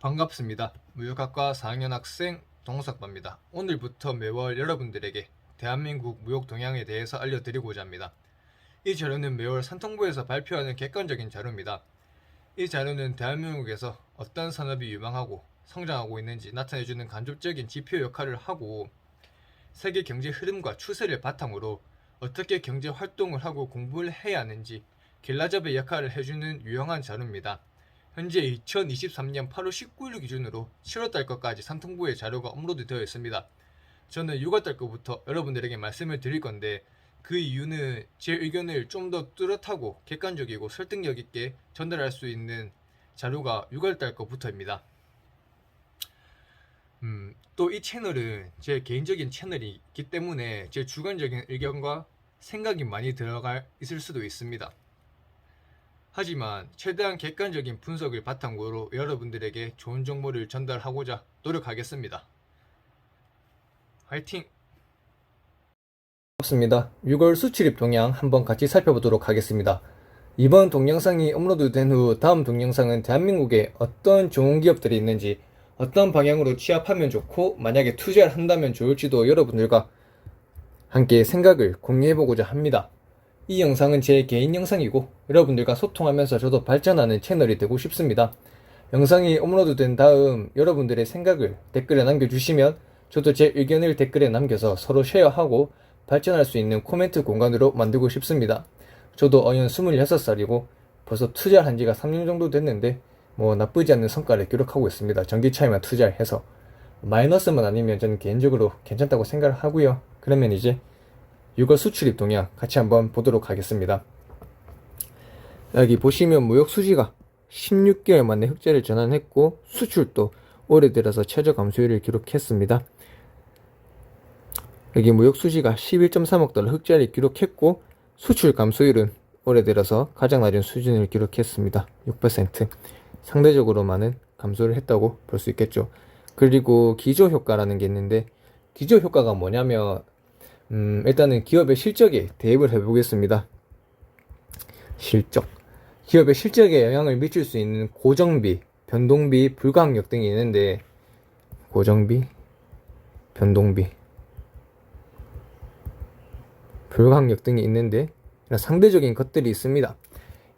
반갑습니다. 무역학과 4학년 학생 동석바입니다. 오늘부터 매월 여러분들에게 대한민국 무역 동향에 대해서 알려드리고자 합니다. 이 자료는 매월 산통부에서 발표하는 객관적인 자료입니다. 이 자료는 대한민국에서 어떤 산업이 유망하고 성장하고 있는지 나타내주는 간접적인 지표 역할을 하고, 세계 경제 흐름과 추세를 바탕으로 어떻게 경제 활동을 하고 공부를 해야 하는지 길라잡이 역할을 해주는 유용한 자료입니다. 현재 2023년 8월 19일 기준으로 7월달 것까지 산통부의 자료가 업로드 되어 있습니다. 저는 6월달 거부터 여러분들에게 말씀을 드릴 건데, 그 이유는 제 의견을 좀 더 뚜렷하고 객관적이고 설득력 있게 전달할 수 있는 자료가 6월달 거부터입니다. 또 이 채널은 제 개인적인 채널이기 때문에 제 주관적인 의견과 생각이 많이 들어가 있을 수도 있습니다. 하지만 최대한 객관적인 분석을 바탕으로 여러분들에게 좋은 정보를 전달하고자 노력하겠습니다. 화이팅! 반갑습니다. 6월 수출입 동향 한번 같이 살펴보도록 하겠습니다. 이번 동영상이 업로드된 후 다음 동영상은 대한민국에 어떤 좋은 기업들이 있는지, 어떤 방향으로 취업하면 좋고 만약에 투자를 한다면 좋을지도 여러분들과 함께 생각을 공유해보고자 합니다. 이 영상은 제 개인 영상이고 여러분들과 소통하면서 저도 발전하는 채널이 되고 싶습니다. 영상이 업로드된 다음 여러분들의 생각을 댓글에 남겨주시면 저도 제 의견을 댓글에 남겨서 서로 쉐어하고 발전할 수 있는 코멘트 공간으로 만들고 싶습니다. 저도 어연 26살이고 벌써 투자를 한 지가 3년 정도 됐는데 나쁘지 않는 성과를 기록하고 있습니다. 전기차에만 투자를 해서 마이너스만 아니면 저는 개인적으로 괜찮다고 생각을 하고요. 그러면 이제 6월 수출입 동향 같이 한번 보도록 하겠습니다. 여기 보시면 무역 수지가 16개월 만에 흑자를 전환했고 수출도 올해 들어서 최저 감소율을 기록했습니다. 여기 무역 수지가 11.3억 달러 흑자를 기록했고 수출 감소율은 올해 들어서 가장 낮은 수준을 기록했습니다. 6%. 상대적으로 많은 감소를 했다고 볼 수 있겠죠. 그리고 기저효과라는 게 있는데, 기저효과가 뭐냐면 일단은 기업의 실적에 대입을 해보겠습니다. 실적. 기업의 실적에 영향을 미칠 수 있는 고정비, 변동비, 불가항력 등이 있는데, 고정비, 변동비, 불가항력 등이 있는데 이런 상대적인 것들이 있습니다.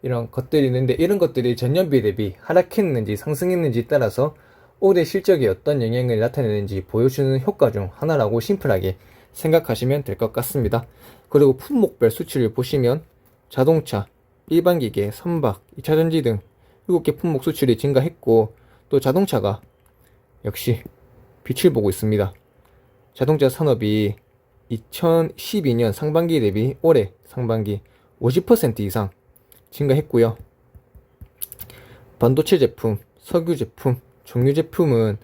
이런 것들이 있는데 이런 것들이 전년비 대비 하락했는지 상승했는지 따라서 올해 실적에 어떤 영향을 나타내는지 보여주는 효과 중 하나라고 심플하게 생각하시면 될 것 같습니다. 그리고 품목별 수치를 보시면 자동차, 일반기계, 선박, 2차전지 등 7개 품목 수출이 증가했고, 또 자동차가 역시 빛을 보고 있습니다. 자동차 산업이 2012년 상반기 대비 올해 상반기 50% 이상 증가했고요. 반도체 제품, 석유 제품, 정유 제품은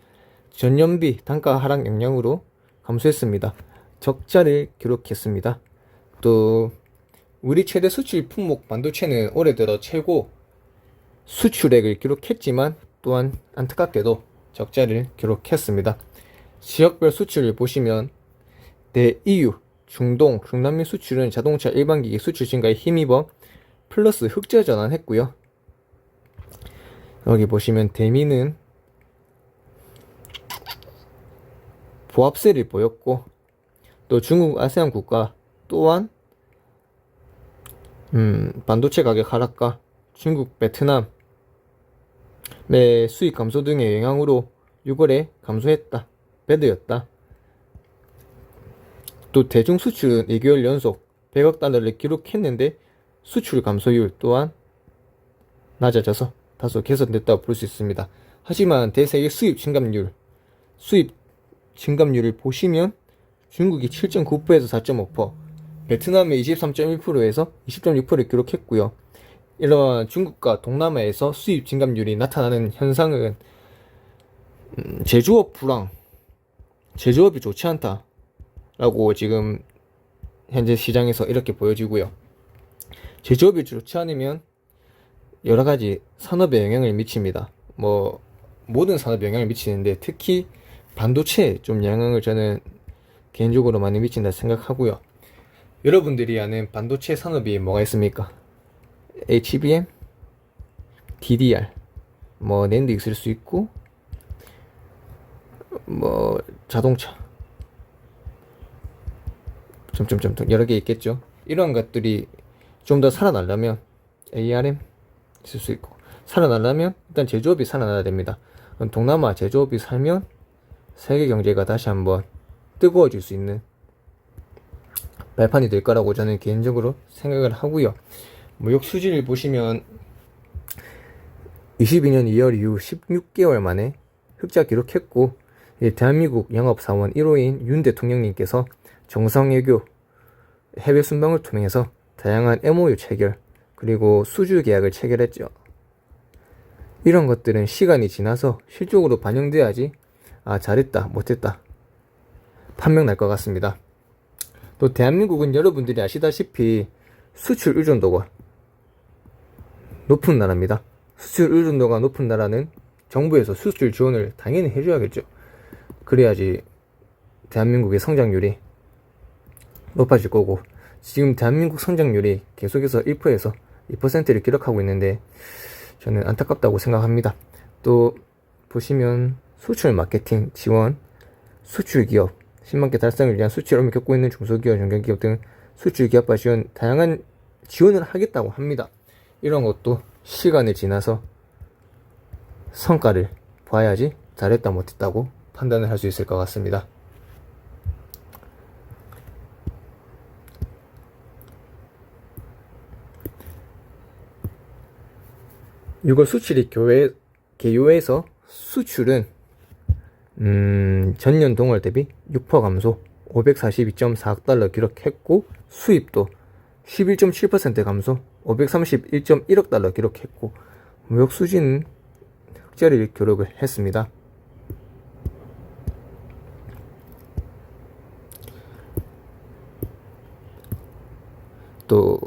전년비 단가 하락 영향으로 감소했습니다. 적자를 기록했습니다. 또 우리 최대 수출 품목 반도체는 올해 들어 최고 수출액을 기록했지만 또한 안타깝게도 적자를 기록했습니다. 지역별 수출을 보시면 대EU, 중동, 중남미 수출은 자동차 일반기기 수출 증가에 힘입어 플러스 흑자 전환했고요. 여기 보시면 대미는 보합세를 보였고, 또 중국 아세안 국가 또한 반도체 가격 하락과 중국, 베트남의 수입 감소 등의 영향으로 6월에 감소했다. 배드였다. 또 대중 수출은 2개월 연속 100억 달러를 기록했는데 수출 감소율 또한 낮아져서 다소 개선됐다고 볼 수 있습니다. 하지만 대세계 수입 증감률을 보시면 중국이 7.9%에서 4.5%, 베트남이 23.1%에서 20.6%를 기록했고요. 이러한 중국과 동남아에서 수입 증감률이 나타나는 현상은 제조업 불황, 제조업이 좋지 않다 라고 지금 현재 시장에서 이렇게 보여지고요. 제조업이 좋지 않으면 여러가지 산업에 영향을 미칩니다. 모든 산업에 영향을 미치는데 특히 반도체에 좀 영향을 저는 개인적으로 많이 미친다 생각하고요. 여러분들이 아는 반도체 산업이 뭐가 있습니까? HBM, DDR, 낸드 있을 수 있고 뭐 자동차 점점점 여러 개 있겠죠. 이런 것들이 좀 더 살아나려면 ARM 있을 수 있고, 살아나려면 일단 제조업이 살아나야 됩니다. 동남아 제조업이 살면 세계 경제가 다시 한번 뜨거워질 수 있는 발판이 될 거라고 저는 개인적으로 생각을 하고요. 무역 수지를 보시면 22년 2월 이후 16개월 만에 흑자 기록했고, 대한민국 영업사원 1호인 윤 대통령님께서 정상외교 해외 순방을 통해서 다양한 MOU 체결, 그리고 수주 계약을 체결했죠. 이런 것들은 시간이 지나서 실적으로 반영돼야지 잘했다 못했다 판명 날 것 같습니다. 또 대한민국은 여러분들이 아시다시피 수출 의존도가 높은 나라입니다. 수출 의존도가 높은 나라는 정부에서 수출 지원을 당연히 해줘야겠죠. 그래야지 대한민국의 성장률이 높아질 거고, 지금 대한민국 성장률이 계속해서 1%에서 2%를 기록하고 있는데 저는 안타깝다고 생각합니다. 또 보시면 수출 마케팅 지원, 수출 기업 10만 개 달성을 위한 수출 어려움을 겪고 있는 중소기업, 중견기업 등 수출 기업과 지원, 다양한 지원을 하겠다고 합니다. 이런 것도 시간이 지나서 성과를 봐야지 잘했다 못했다고 판단을 할 수 있을 것 같습니다. 이걸 수출이 개요에서 수출은 전년 동월 대비 6% 감소 542.4억 달러 기록했고, 수입도 11.7% 감소 531.1억 달러 기록했고, 무역 수지는 흑자를 기록을 했습니다. 또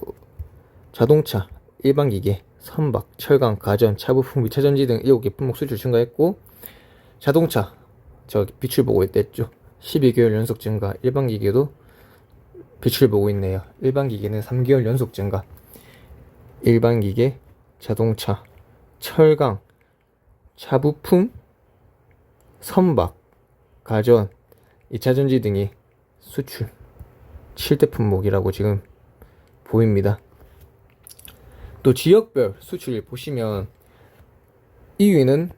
자동차, 일반기계, 선박, 철강, 가전, 차부품, 미차전지 등 7개 품목 수출 증가했고, 자동차 빛을 보고 있댔죠. 12개월 연속 증가. 일반기계도 빛을 보고 있네요. 일반기계는 3개월 연속 증가. 일반기계, 자동차, 철강, 차부품, 선박, 가전, 2차전지 등이 수출 7대 품목이라고 지금 보입니다. 또 지역별 수출 보시면 2위는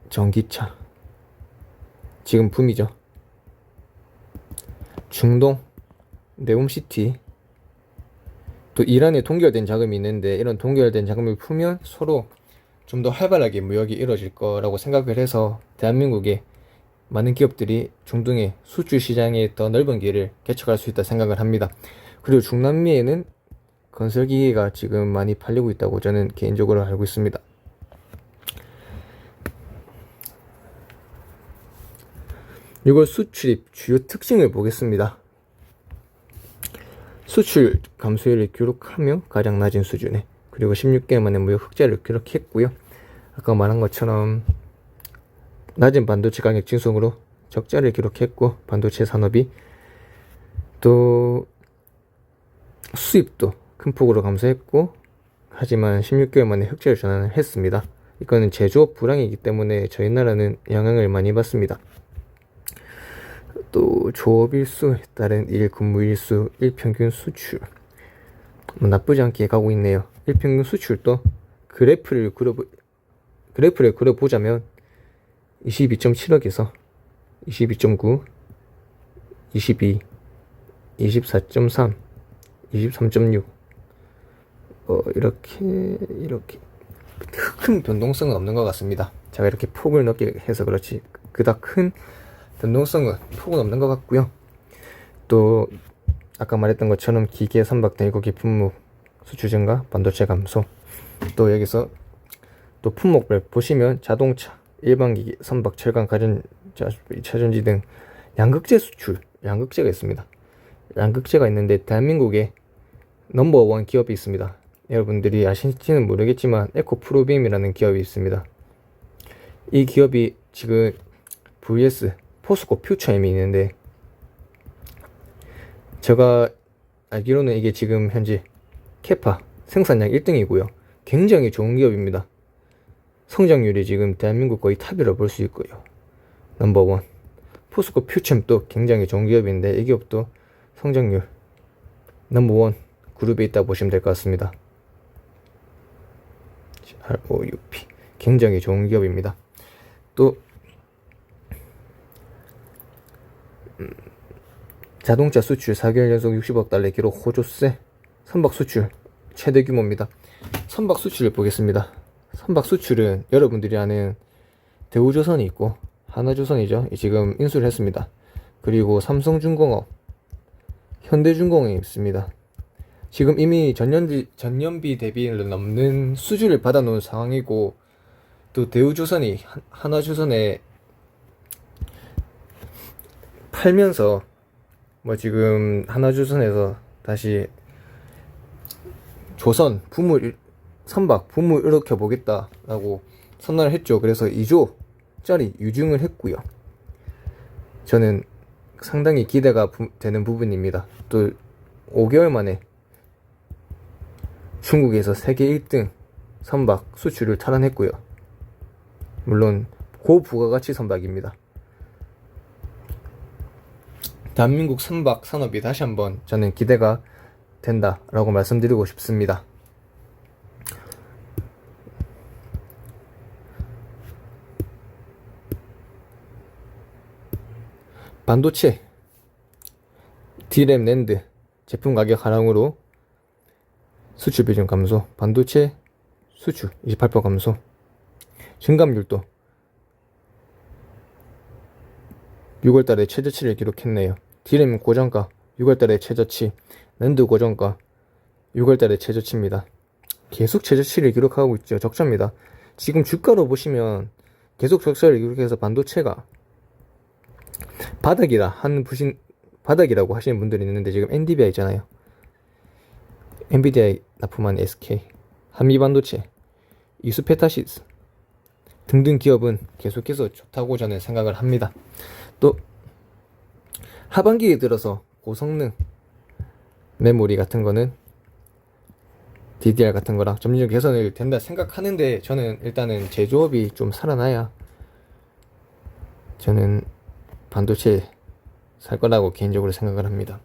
전기차, 지금 붐이죠. 중동, 네옴시티, 또 이란에 동결된 자금이 있는데, 이런 동결된 자금을 풀면 서로 좀 더 활발하게 무역이 이루어질 거라고 생각을 해서 대한민국의 많은 기업들이 중동의 수출 시장에 더 넓은 길을 개척할 수 있다 생각을 합니다. 그리고 중남미에는 건설기계가 지금 많이 팔리고 있다고 저는 개인적으로 알고 있습니다. 이걸 수출입 주요 특징을 보겠습니다. 수출 감소율을 기록하며 가장 낮은 수준에, 그리고 16개월 만에 무역 흑자를 기록했고요. 아까 말한 것처럼 낮은 반도체 가격 증손으로 적자를 기록했고, 반도체 산업이 또 수입도 큰 폭으로 감소했고, 하지만 16개월 만에 흑자를 전환을 했습니다. 이거는 제조업 불황이기 때문에 저희 나라는 영향을 많이 받습니다. 또 조업일수에 따른 일근무일수, 일평균 수출 나쁘지 않게 가고 있네요. 일평균 수출도 그래프를 그려보자면 22.7억에서 22.9, 22, 24.3, 23.6 이렇게 큰 변동성은 없는 것 같습니다. 제가 이렇게 폭을 넓게 해서 그렇지 그닥 큰 변동성은 폭은 없는 것 같고요. 또 아까 말했던 것처럼 기계, 선박 등 7개 품목 수출 증가, 반도체 감소. 또 여기서 또 품목별 보시면 자동차, 일반기계, 선박, 철강, 가전, 차전지 등 양극재 수출, 양극재가 있습니다. 양극재가 있는데 대한민국에 넘버원 기업이 있습니다. 여러분들이 아실지는 모르겠지만 에코프로빔이라는 기업이 있습니다. 이 기업이 지금 VS 포스코 퓨처엠이 있는데, 제가 알기로는 이게 지금 현재 캐파 생산량 1등이고요. 굉장히 좋은 기업입니다. 성장률이 지금 대한민국 거의 탑이라고 볼 수 있고요. 넘버원. 포스코 퓨챔도 굉장히 좋은 기업인데 이 기업도 성장률 넘버원 그룹에 있다 보시면 될 것 같습니다. ROUP 굉장히 좋은 기업입니다. 또 자동차 수출 4개월 연속 60억 달러 기록 호조세. 선박 수출 최대 규모입니다. 선박 수출을 보겠습니다. 선박 수출은 여러분들이 아는 대우조선이 있고 하나조선이죠. 지금 인수를 했습니다. 그리고 삼성중공업, 현대중공업이 있습니다. 지금 이미 전년비 대비를 넘는 수주를 받아놓은 상황이고, 또 대우조선이 하나조선에 팔면서 지금 하나조선에서 다시 조선 선박 붐을 일으켜 보겠다라고 선언을 했죠. 그래서 2조짜리 유증을 했고요. 저는 상당히 기대가 되는 부분입니다. 또 5개월 만에 중국에서 세계 1등 선박 수출을 탈환했고요. 물론 고부가가치 선박입니다. 대한민국 선박 산업이 다시 한번 저는 기대가 된다라고 말씀드리고 싶습니다. 반도체, D램, 낸드 제품 가격 하락으로 수출 비중 감소, 반도체 수출 28% 감소, 증감률도 6월달에 최저치를 기록했네요. D램 고정가 6월달에 최저치, 낸드 고정가 6월달에 최저치입니다. 계속 최저치를 기록하고 있죠. 적자입니다. 지금 주가로 보시면 계속 적자를 기록해서 반도체가 바닥이라고 하시는 분들이 있는데, 지금 엔비디아 있잖아요. 엔비디아에 납품한 SK, 한미반도체, 이수페타시스 등등 기업은 계속해서 좋다고 저는 생각을 합니다. 또 하반기에 들어서 고성능 메모리 같은 거는 DDR 같은 거랑 점유율 개선을 된다 생각하는데, 저는 일단은 제조업이 좀 살아나야 저는 반도체 살 거라고 개인적으로 생각을 합니다.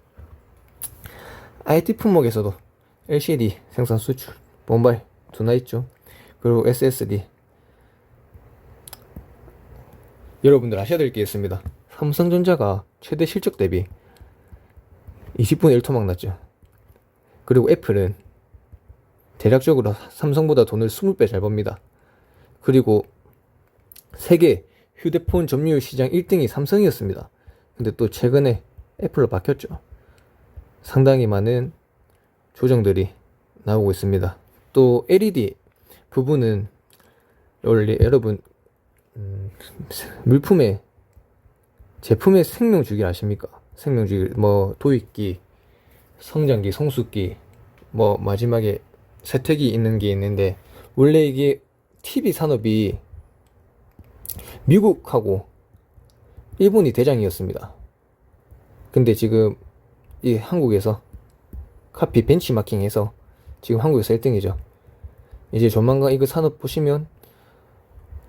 IT 품목에서도 LCD 생산 수출, 모바일 두나 있죠. 그리고 SSD. 여러분들 아셔야 될 게 있습니다. 삼성전자가 최대 실적 대비 20분의 1토막 났죠. 그리고 애플은 대략적으로 삼성보다 돈을 20배 잘 법니다. 그리고 세계 휴대폰 점유율 시장 1등이 삼성이었습니다. 근데 또 최근에 애플로 바뀌었죠. 상당히 많은 조정들이 나오고 있습니다. 또 LED 부분은 원래 여러분 물품의 제품의 생명주기 아십니까? 생명주기 도입기, 성장기, 성숙기, 마지막에 세택이 있는 게 있는데, 원래 이게 TV 산업이 미국하고 일본이 대장이었습니다. 근데 지금 이 한국에서 카피 벤치마킹해서 지금 한국에서 1등이죠. 이제 조만간 이거 산업 보시면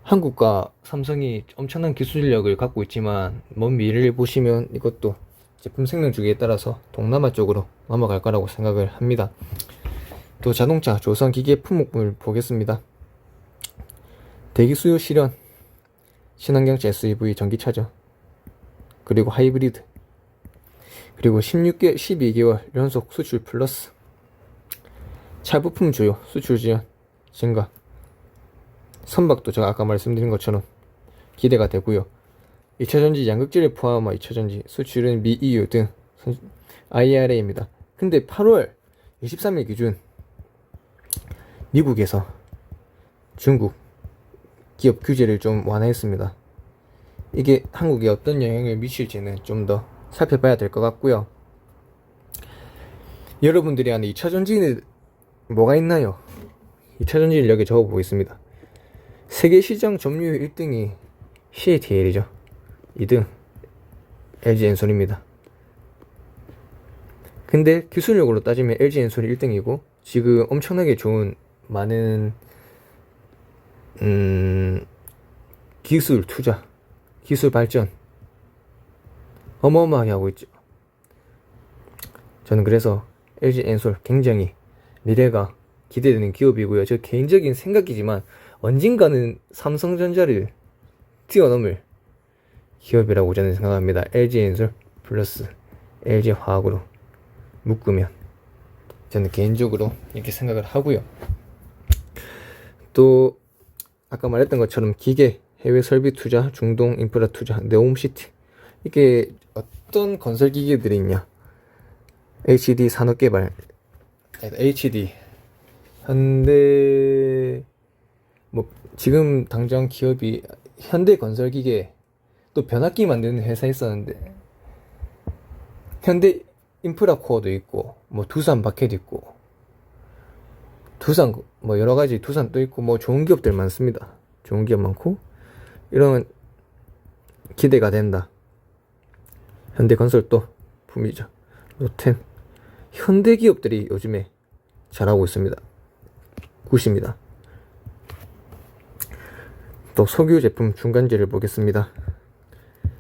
한국과 삼성이 엄청난 기술력을 갖고 있지만, 먼 미래를 보시면 이것도 제품 생명주기에 따라서 동남아 쪽으로 넘어갈 거라고 생각을 합니다. 또 자동차, 조선 기계 품목을 보겠습니다. 대기 수요 실현, 친환경차 SUV 전기차죠. 그리고 하이브리드, 그리고 12개월 연속 수출 플러스, 차 부품 주요 수출 지연 증가, 선박도 제가 아까 말씀드린 것처럼 기대가 되고요. 2차전지 양극재를 포함한 2차전지 수출은 미, EU 등 IRA입니다. 근데 8월 23일 기준 미국에서 중국 기업 규제를 좀 완화했습니다. 이게 한국에 어떤 영향을 미칠지는 좀 더 살펴봐야 될 것 같고요. 여러분들이 아는 2차전지는 뭐가 있나요? 2차전지를 여기 적어보겠습니다. 세계시장 점유율 1등이 CATL이죠. 2등 LG엔솔입니다. 근데 기술력으로 따지면 LG엔솔이 1등이고, 지금 엄청나게 좋은 많은 기술 투자, 기술 발전 어마어마하게 하고 있죠. 저는 그래서 LG 엔솔 굉장히 미래가 기대되는 기업이고요. 저 개인적인 생각이지만 언젠가는 삼성전자를 뛰어넘을 기업이라고 저는 생각합니다. LG 엔솔 플러스 LG 화학으로 묶으면 저는 개인적으로 이렇게 생각을 하고요. 또 아까 말했던 것처럼 기계, 해외 설비 투자, 중동 인프라 투자, 네옴시티, 이게 어떤 건설 기계들이 있냐? HD 산업개발, HD 현대, 뭐 지금 당장 기업이 현대 건설기계, 또 변압기 만드는 회사 있었는데 현대 인프라코어도 있고, 뭐 두산 바켓도 있고, 두산 뭐 여러 가지 두산도 있고, 뭐 좋은 기업들 많습니다. 좋은 기업 많고, 이런 기대가 된다. 현대건설도 품이죠. 롯템, 현대 기업들이 요즘에 잘하고 있습니다. 굿입니다. 또 석유 제품 중간재를 보겠습니다.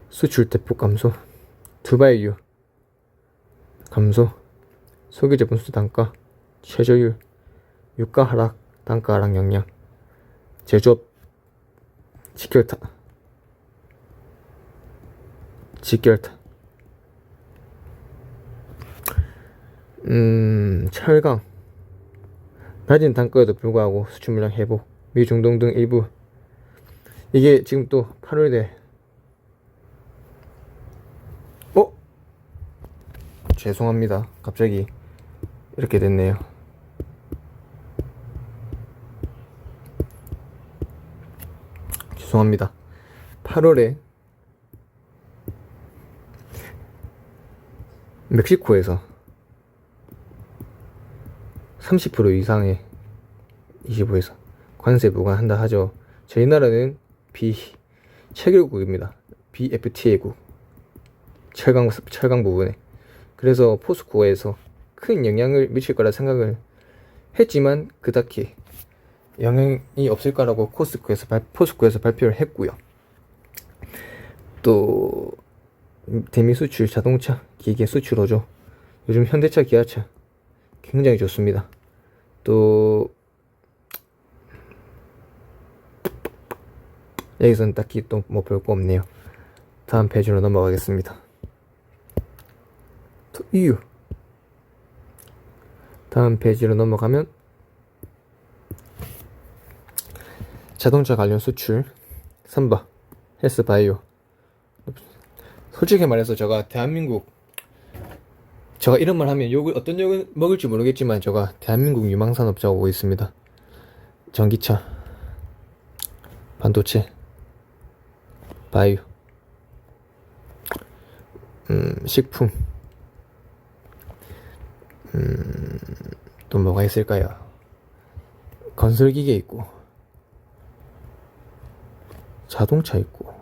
수출 대폭 감소, 두바이유 감소, 석유 제품 수출 단가 최저율, 유가 하락, 단가 하락 영향, 제조업 직결타, 철강 낮은 단가에도 불구하고 수출 물량 회복, 미 중동 등 일부. 이게 지금 또 8월 돼. 죄송합니다. 갑자기 이렇게 됐네요. 죄송합니다. 8월에 멕시코에서 30% 이상의 25에서 관세 부과한다 하죠. 저희 나라는 비체결국입니다. BFTA국, 철강 부분에. 그래서 포스코에서 큰 영향을 미칠 거라 생각을 했지만 그닥히 영향이 없을 거라고 포스코에서 발표를 했고요. 또 대미 수출, 자동차, 기계 수출어죠. 요즘 현대차, 기아차 굉장히 좋습니다. 또 여기서는 딱히 또 뭐 볼 거 없네요. 다음 페이지로 넘어가겠습니다. 또 이유. 다음 페이지로 넘어가면 자동차 관련 수출, 삼바, 헬스 바이오. 솔직히 말해서 제가 이런 말 하면 어떤 욕을 먹을지 모르겠지만 제가 대한민국 유망산업자고 보고 있습니다. 전기차, 반도체, 바이오, 식품, 또 뭐가 있을까요? 건설기계 있고, 자동차 있고,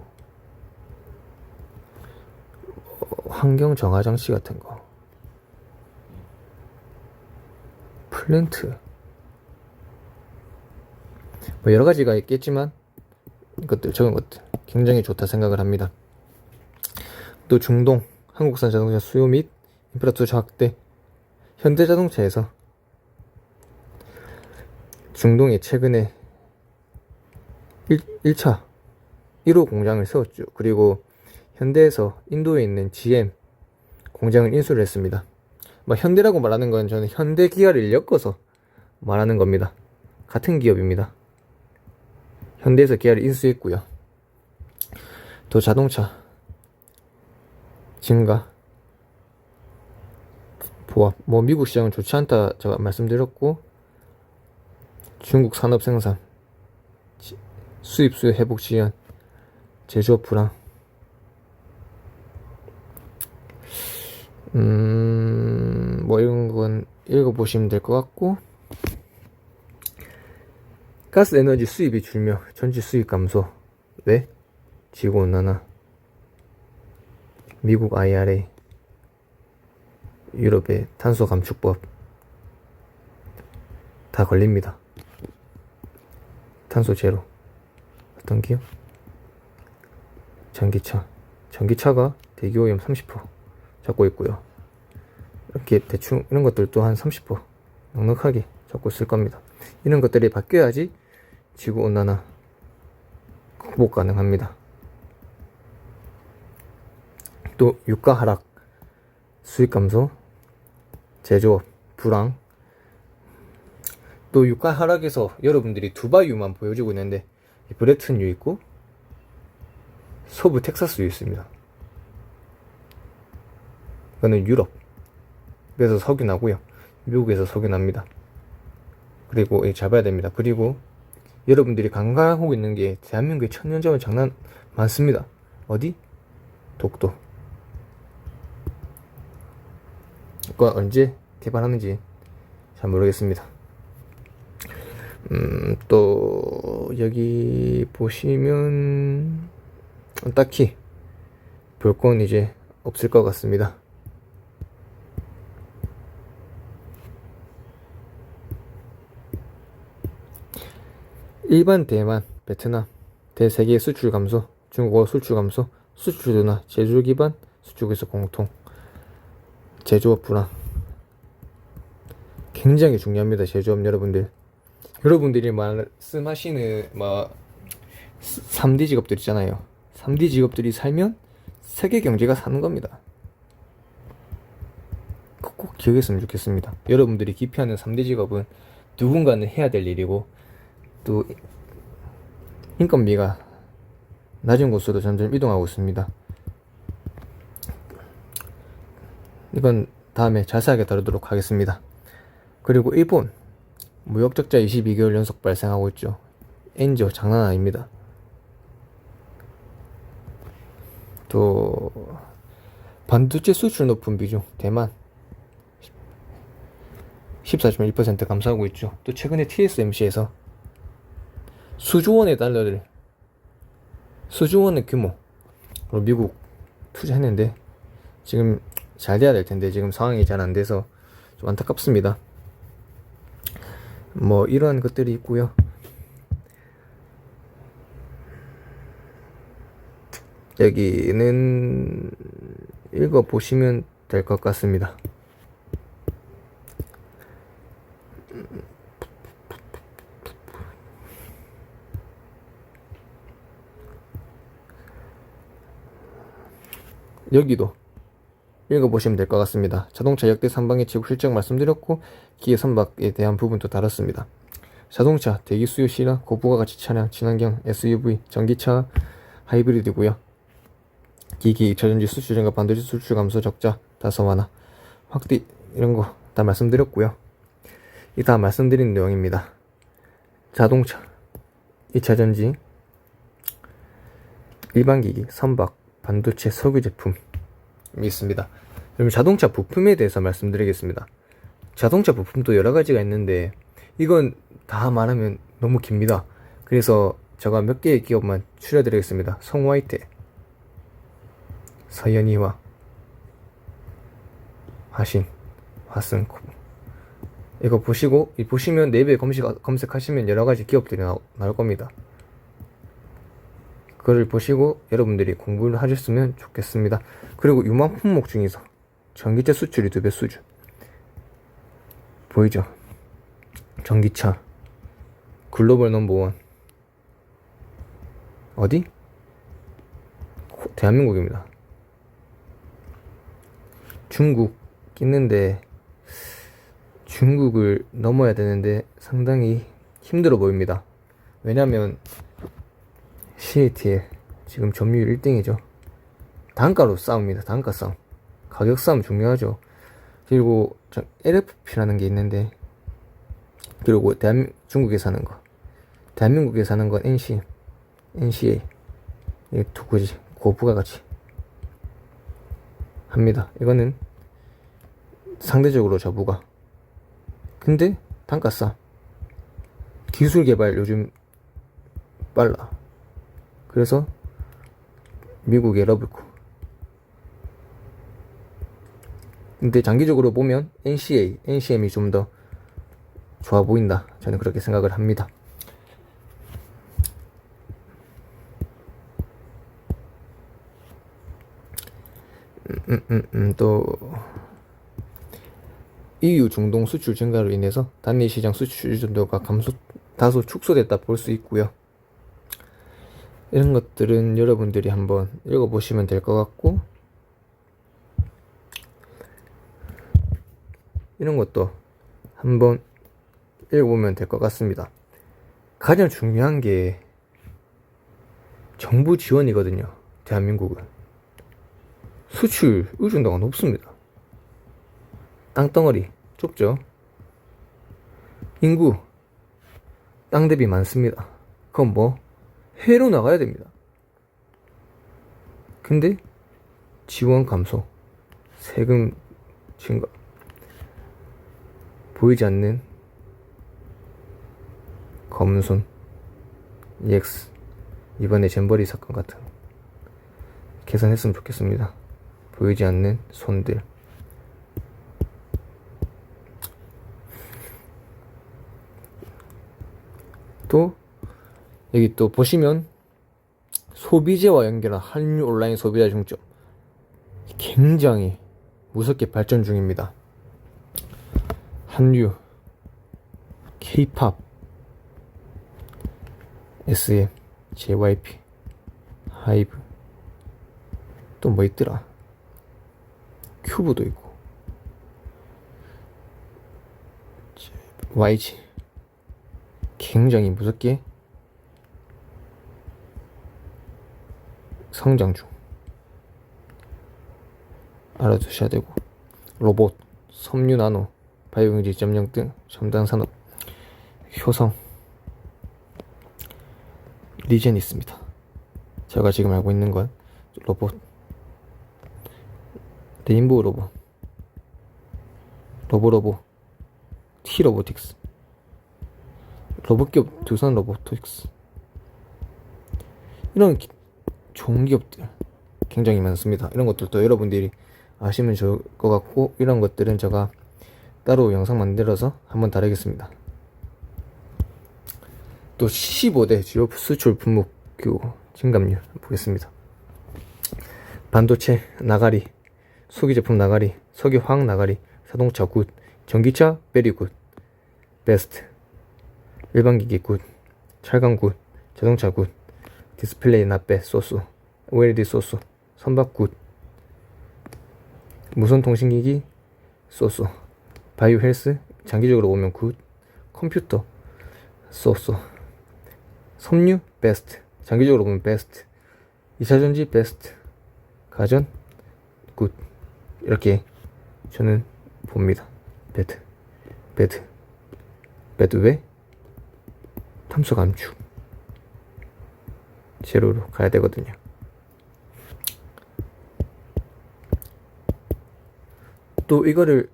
환경 정화 장치 같은 거, 플랜트, 뭐 여러 가지가 있겠지만 적은 것들 굉장히 좋다 생각을 합니다. 또 중동, 한국산 자동차 수요 및 인프라 투자 확대. 현대자동차에서 중동에 최근에 1차 1호 공장을 세웠죠. 그리고 현대에서 인도에 있는 GM 공장을 인수를 했습니다. 뭐 현대라고 말하는 건 저는 현대 기아를 엮어서 말하는 겁니다. 같은 기업입니다. 현대에서 기아를 인수했고요. 또 자동차 증가, 보합, 뭐 미국 시장은 좋지 않다 제가 말씀드렸고, 중국 산업 생산, 수입 수요 회복 지연, 제조업 불황. 뭐 이런 건 읽어보시면 될 것 같고, 가스 에너지 수입이 줄며 전지 수입 감소. 왜? 지구온난화, 미국 IRA, 유럽의 탄소 감축법 다 걸립니다. 탄소 제로. 어떤 기업? 전기차가 대기오염 30% 잡고 있고요. 이렇게 대충 이런 것들도 한 30% 넉넉하게 잡고 있을 겁니다. 이런 것들이 바뀌어야지 지구온난화 극복 가능합니다. 또 유가 하락, 수익 감소, 제조업 불황. 또 유가 하락에서 여러분들이 두바이유만 보여주고 있는데 브레튼유 있고 소부 텍사스유 있습니다. 이거는 유럽에서 석유 나고요. 미국에서 석유 납니다. 그리고 잘 봐야 됩니다. 그리고 여러분들이 간과하고 있는 게 대한민국의 천연자원 장난 많습니다. 어디? 독도. 이거 언제 개발하는지 잘 모르겠습니다. 또 여기 보시면 딱히 볼 건 이제 없을 것 같습니다. 일반 대만, 베트남, 대세계 수출 감소, 중국어 수출 감소, 수출 둔화, 제조 기반 수출에서 공통, 제조업 불황. 굉장히 중요합니다. 제조업 여러분들. 여러분들이 말씀하시는 3D 직업들 있잖아요. 3D 직업들이 살면 세계 경제가 사는 겁니다. 꼭 기억했으면 좋겠습니다. 여러분들이 기피하는 3D 직업은 누군가는 해야 될 일이고 또 인건비가 낮은 곳으로 점점 이동하고 있습니다. 이건 다음에 자세하게 다루도록 하겠습니다. 그리고 일본 무역적자 22개월 연속 발생하고 있죠. 엔저 장난 아닙니다. 또 반도체 수출 높은 비중 대만 14.1% 감소하고 있죠. 또 최근에 TSMC에서 수조원의 달러를 수조원의 규모로 미국 투자했는데 지금 잘 돼야 될 텐데 지금 상황이 잘 안 돼서 좀 안타깝습니다. 이러한 것들이 있고요. 여기는 읽어보시면 될 것 같습니다. 여기도 읽어보시면 될 것 같습니다. 자동차 역대 선박의 지구 실적 말씀드렸고 기계 선박에 대한 부분도 다뤘습니다. 자동차 대기 수요 실현, 고부가가치 차량, 친환경 SUV, 전기차, 하이브리드고요. 기기 2차전지 수출 증가, 반도체 수출 감소, 적자 다소 완화, 확대 이런 거 다 말씀드렸고요. 이 다 말씀드린 내용입니다. 자동차, 2차전지, 일반기기, 선박, 반도체, 석유 제품이 있습니다. 그럼 자동차 부품에 대해서 말씀드리겠습니다. 자동차 부품도 여러 가지가 있는데 이건 다 말하면 너무 깁니다. 그래서 제가 몇 개의 기업만 추려드리겠습니다. 성화이테, 서현이와, 화신, 화승코. 이거 보시면 네이버에 검색하시면 여러 가지 기업들이 나올 겁니다. 그걸 보시고 여러분들이 공부를 하셨으면 좋겠습니다. 그리고 유망 품목 중에서 전기차 수출이 2배 수준 보이죠? 전기차 글로벌 넘버원 어디? 대한민국입니다. 중국 있는데 중국을 넘어야 되는데 상당히 힘들어 보입니다. 왜냐면 CATL 지금 점유율 1등이죠. 단가로 싸웁니다. 단가 싸움. 가격 싸움 중요하죠. 그리고 LFP라는 게 있는데 그리고 중국에 사는 거, 대한민국에 사는 건 NCA 이 두 가지 고부가가치 합니다. 이거는 상대적으로 저부가. 근데 단가 싸. 기술 개발 요즘 빨라. 그래서 미국의 러블코. 근데 장기적으로 보면 NCM이 좀 더 좋아 보인다. 저는 그렇게 생각을 합니다. 또 EU 중동 수출 증가로 인해서 단일 시장 수출 의존도가 다소 축소됐다 볼 수 있고요. 이런 것들은 여러분들이 한번 읽어보시면 될 것 같고, 이런 것도 한번 읽어보면 될 것 같습니다. 가장 중요한 게 정부 지원이거든요. 대한민국은 수출 의존도가 높습니다. 땅덩어리 좁죠. 인구 땅 대비 많습니다. 그건 뭐 해외로 나가야 됩니다. 근데 지원 감소, 세금 증가, 보이지 않는 검은 손, EX, 이번에 잼버리 사건 같은 개선했으면 좋겠습니다. 보이지 않는 손들. 또 여기 또 보시면 소비재와 연결한 한류 온라인 소비자 중점 굉장히 무섭게 발전 중입니다. 한류, K-pop, SM, JYP, 하이브, 또 뭐 있더라? 큐브도 있고, YG 굉장히 무섭게 성장 중. 알아두셔야 되고, 로봇, 섬유 나노, 바이오경제 2.0 등 첨단 산업, 효성, 리젠이 있습니다. 제가 지금 알고 있는 건 로봇, 레인보우 로봇, 로보로보, T로보틱스, 로봇기업 두산 로보틱스, 이런 좋은 기업들 굉장히 많습니다. 이런 것들도 여러분들이 아시면 좋을 것 같고, 이런 것들은 제가 따로 영상 만들어서 한번 다루겠습니다. 또 15대 주요 수출 품목 규모 증감률 보겠습니다. 반도체 나가리, 소기제품 나가리, 석유화학 나가리, 자동차 굿, 전기차 베리 굿, 베스트, 일반기기 굿, 찰강 굿, 자동차 굿, 디스플레이 나빼 소스, OLED 소스, 선박 굿, 무선통신기기 소스, 바이오 헬스 장기적으로 보면 굿, 컴퓨터 소스, 섬유 베스트 장기적으로 보면 베스트, 2차전지 베스트, 가전 굿. 이렇게 저는 봅니다. 배드 왜? 탐수 감축 제로로 가야 되거든요. 또 이거를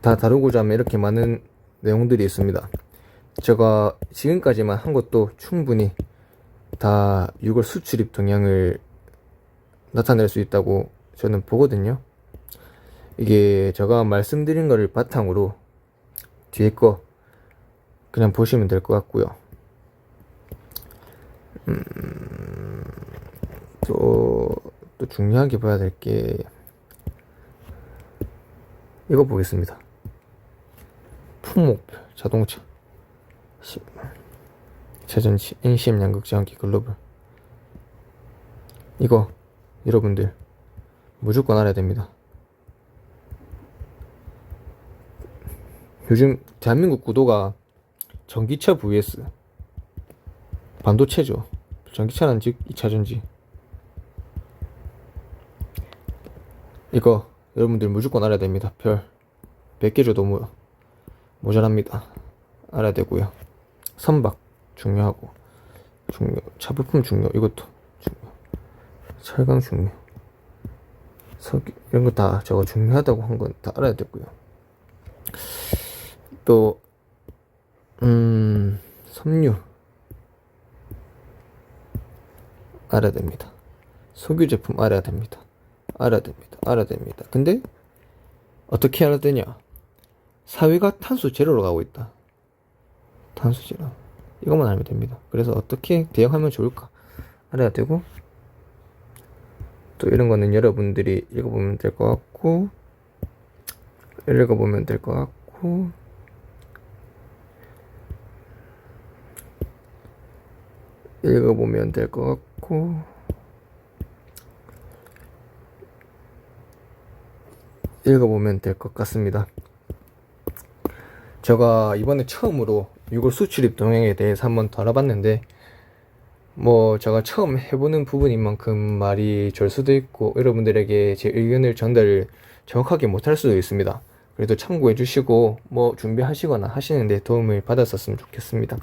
다 다루고자 하면 이렇게 많은 내용들이 있습니다. 제가 지금까지만 한 것도 충분히 다 6월 수출입 동향을 나타낼 수 있다고 저는 보거든요. 이게 제가 말씀드린 거를 바탕으로 뒤에 거 그냥 보시면 될 것 같고요. 또 중요하게 봐야 될 게 이거 보겠습니다. 품목별 자동차, 자전지, NCM 양극장기 글로벌. 이거 여러분들 무조건 알아야 됩니다. 요즘 대한민국 구도가 전기차 vs 반도체죠. 전기차는 즉 2차전지. 이거 여러분들 무조건 알아야 됩니다. 별 100개 줘도 모자랍니다. 알아야 되고요. 선박 중요하고, 차부품 중요, 이것도 중요, 철강 중요, 석유 이런 거 다 저거 중요하다고 한 건 다 알아야 되고요. 또 섬유 알아야 됩니다. 석유 제품 알아야 됩니다. 알아야 됩니다. 근데 어떻게 알아야 되냐? 사회가 탄소 제로로 가고 있다. 탄소 제로. 이것만 알면 됩니다. 그래서 어떻게 대응하면 좋을까 알아야 되고, 또 이런 거는 여러분들이 읽어보면 될 것 같고, 읽어보면 될 것 같고, 읽어보면 될 것 같고, 읽어보면 될 것 같습니다. 제가 이번에 처음으로 6월 수출입 동향에 대해서 한번 더 알아봤는데, 뭐 제가 처음 해보는 부분인 만큼 말이 절 수도 있고 여러분들에게 제 의견을 전달 정확하게 못할 수도 있습니다. 그래도 참고해 주시고 뭐 준비하시거나 하시는데 도움을 받았었으면 좋겠습니다.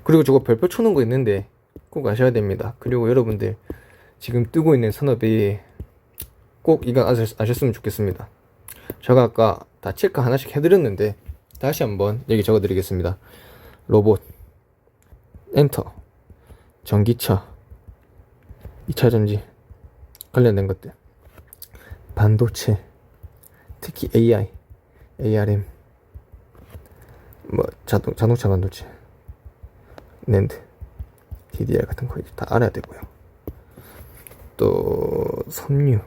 그리고 저거 별표 쳐놓은 거 있는데 꼭 아셔야 됩니다. 그리고 여러분들 지금 뜨고 있는 산업이 꼭 이거 아셨으면 좋겠습니다. 제가 아까 다 체크 하나씩 해드렸는데 다시 한번 여기 적어드리겠습니다. 로봇, 엔터, 전기차, 2차전지 관련된 것들, 반도체, 특히 AI, ARM, 뭐 자동차 반도체, 낸드, DDR 같은 거 다 알아야 되고요. 또 섬유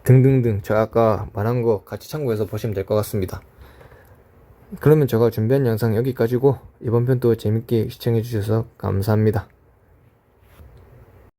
등등등 제가 아까 말한 거 같이 참고해서 보시면 될 것 같습니다. 그러면 제가 준비한 영상 여기까지고 이번 편도 재밌게 시청해 주셔서 감사합니다.